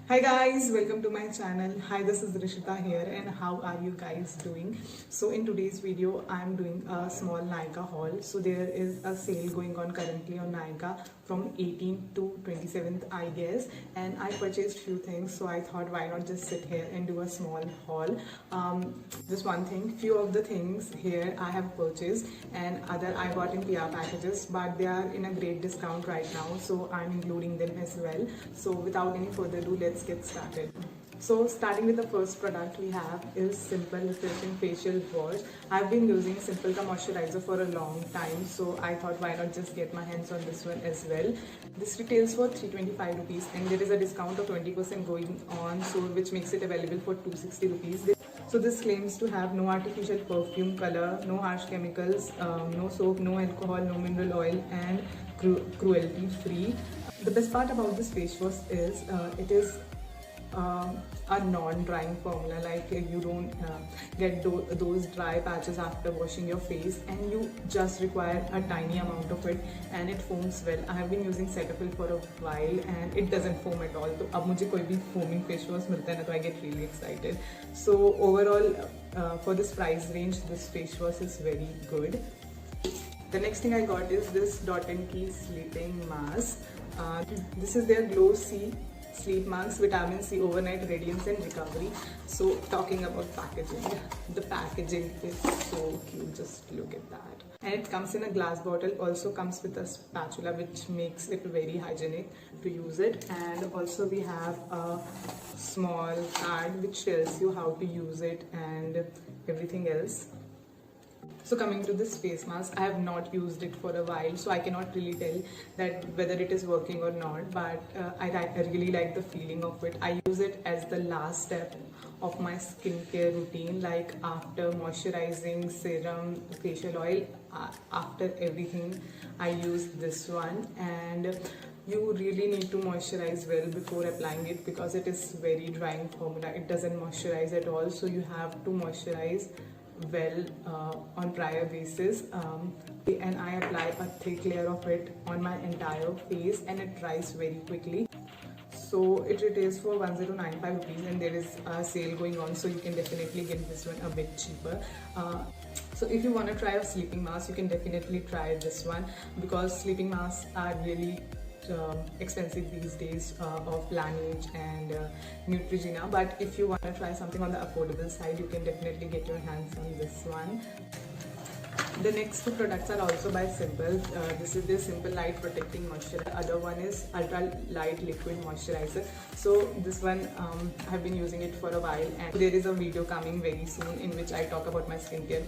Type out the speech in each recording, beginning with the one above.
Hi guys, welcome to my channel. Hi, this is Rishita here, and how are you guys doing? So in today's video I am doing a small Nykaa haul. So there is a sale going on currently on Nykaa from 18th to 27th I guess, and I purchased few things, so I thought why not just sit here and do a small haul. Just one thing, few of the things here I have purchased and other I got in PR packages, but they are in a great discount right now, so I'm including them as well. So without any further ado, let's get started. So starting with the first product we have is Simple Refreshing Facial Wash. I've been using Simple Ka moisturizer for a long time, so I thought why not just get my hands on this one as well. This retails for 325 rupees and there is a discount of 20% going on, so which makes it available for 260 rupees. So this claims to have no artificial perfume, color, no harsh chemicals, no soap, no alcohol, no mineral oil, and cruelty free. The best part about this face wash is it is a non-drying formula, like you don't get those dry patches after washing your face, and you just require a tiny amount of it and it foams well. I have been using Cetaphil for a while and it doesn't foam at all. So अब मुझे कोई भी foaming face wash मिलता है ना तो I get really excited. So overall for this price range this face wash is very good. The next thing I got is this Dot & Key sleeping mask. This is their Glow C sleep mask, vitamin C overnight radiance and recovery. So talking about packaging, the packaging is so cute, just look at that. And it comes in a glass bottle, also comes with a spatula which makes it very hygienic to use it, and also we have a small card which tells you how to use it and everything else. So coming to this face mask, I have not used it for a while, so I cannot really tell that whether it is working or not, but I really like the feeling of it. I use it as the last step of my skincare routine, like after moisturizing, serum, facial oil, after everything I use this one. And you really need to moisturize well before applying it because it is very drying formula. It doesn't moisturize at all, so you have to moisturize well on prior basis, and I apply a thick layer of it on my entire face and it dries very quickly. So it retails for 1095 rupees and there is a sale going on, so you can definitely get this one a bit cheaper. So if you want to try a sleeping mask, you can definitely try this one because sleeping masks are really expensive these days of Laneige and Neutrogena, but if you want to try something on the affordable side, you can definitely get your hands on this one. The next two products are also by Simple. This is the Simple Light Protecting Moisturizer. The other one is Ultra Light Liquid Moisturizer. So this one I have been using it for a while, and there is a video coming very soon in which I talk about my skincare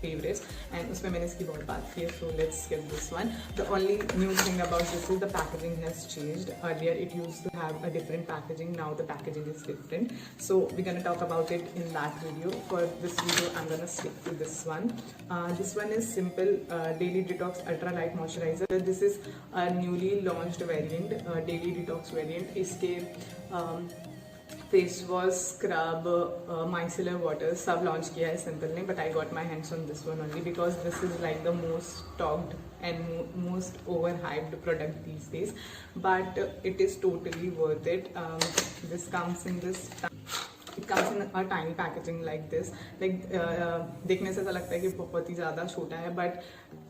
favorites, and उसमें मैंने इसकी बहुत बात की है. So let's get this one. The only new thing about this is the packaging has changed. Earlier it used to have a different packaging, now the packaging is different. So we're gonna talk about it in that video. For this video I'm gonna stick to this one. This one is Simple Daily Detox Ultra Light Moisturizer. This is a newly launched variant, Daily Detox variant. इसके face wash, scrub, micellar water सब launch किया है simple ने, but I got my hands on this one only because this is like the most talked and most overhyped product these days, but it is totally worth it. This comes in this, it comes in a tiny packaging like this, like देखने से ऐसा लगता है कि बहुत ही ज़्यादा छोटा है, but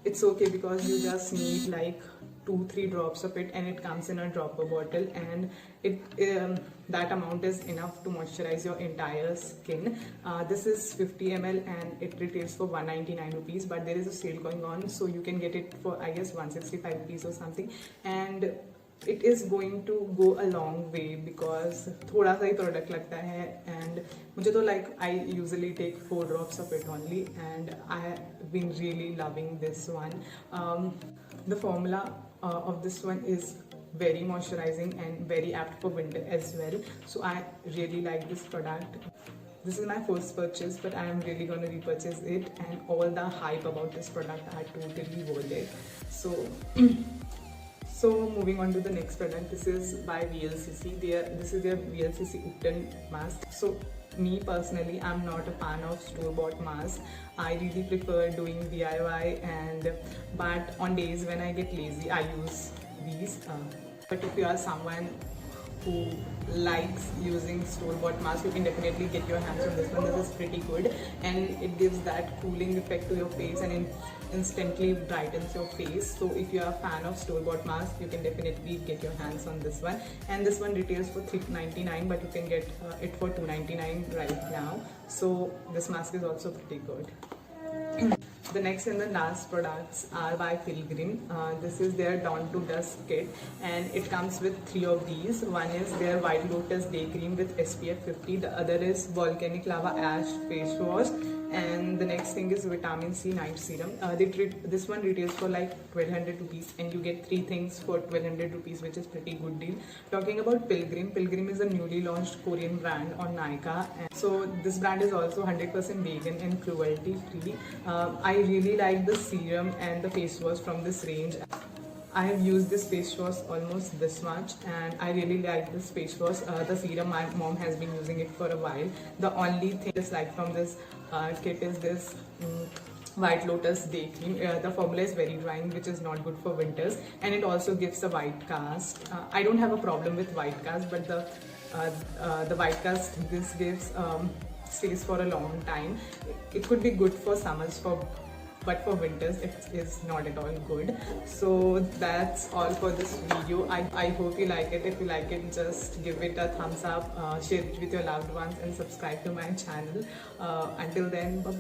it's okay because you just need like 2-3 drops of it and it comes in a dropper bottle, and it that amount is enough to moisturize your entire skin. This is 50 ml and it retails for 199 rupees, but there is a sale going on, so you can get it for I guess 165 rupees or something, and it is going to go a long way because थोड़ा सा ही product लगता है, and मुझे तो like I usually take 4 drops of it only, and I have been really loving this one. The formula of this one is very moisturizing and very apt for winter as well, so I really like this product. This is my first purchase, but I am really going to repurchase it, and all the hype about this product are totally worth it. So moving on to the next product, this is by VLCC. This is their VLCC Upton mask. So me personally, I'm not a fan of store-bought masks. I really prefer doing DIY, but on days when I get lazy, I use these. But if you are someone who likes using store-bought mask, you can definitely get your hands on this one. This is pretty good, and it gives that cooling effect to your face and it instantly brightens your face. So if you are a fan of store-bought mask, you can definitely get your hands on this one. And this one retails for $3.99, but you can get it for $2.99 right now. So this mask is also pretty good. The next and the last products are by Pilgrim. This is their Dawn to Dusk kit, and it comes with 3 of these. One is their White Lotus Day Cream with SPF 50. The other is Volcanic Lava Ash Face Wash, and the next thing is Vitamin C Night Serum. This one retails for like 1200 rupees, and you get 3 things for 1200 rupees, which is pretty good deal. Talking about Pilgrim, Pilgrim is a newly launched Korean brand on Nykaa, and so this brand is also 100% vegan and cruelty free. I really like the serum and the face wash from this range. I have used this face wash almost this much, and I really like this face wash. The serum, my mom has been using it for a while. The only thing I dislike from this kit is this White Lotus Day Cream. The formula is very drying, which is not good for winters, and it also gives a white cast. I don't have a problem with white cast, but the white cast this gives stays for a long time. It could be good for summers, but for winters it is not at all good. So that's all for this video. I hope you like it. If you like it, just give it a thumbs up, share it with your loved ones, and subscribe to my channel. Until then, bye.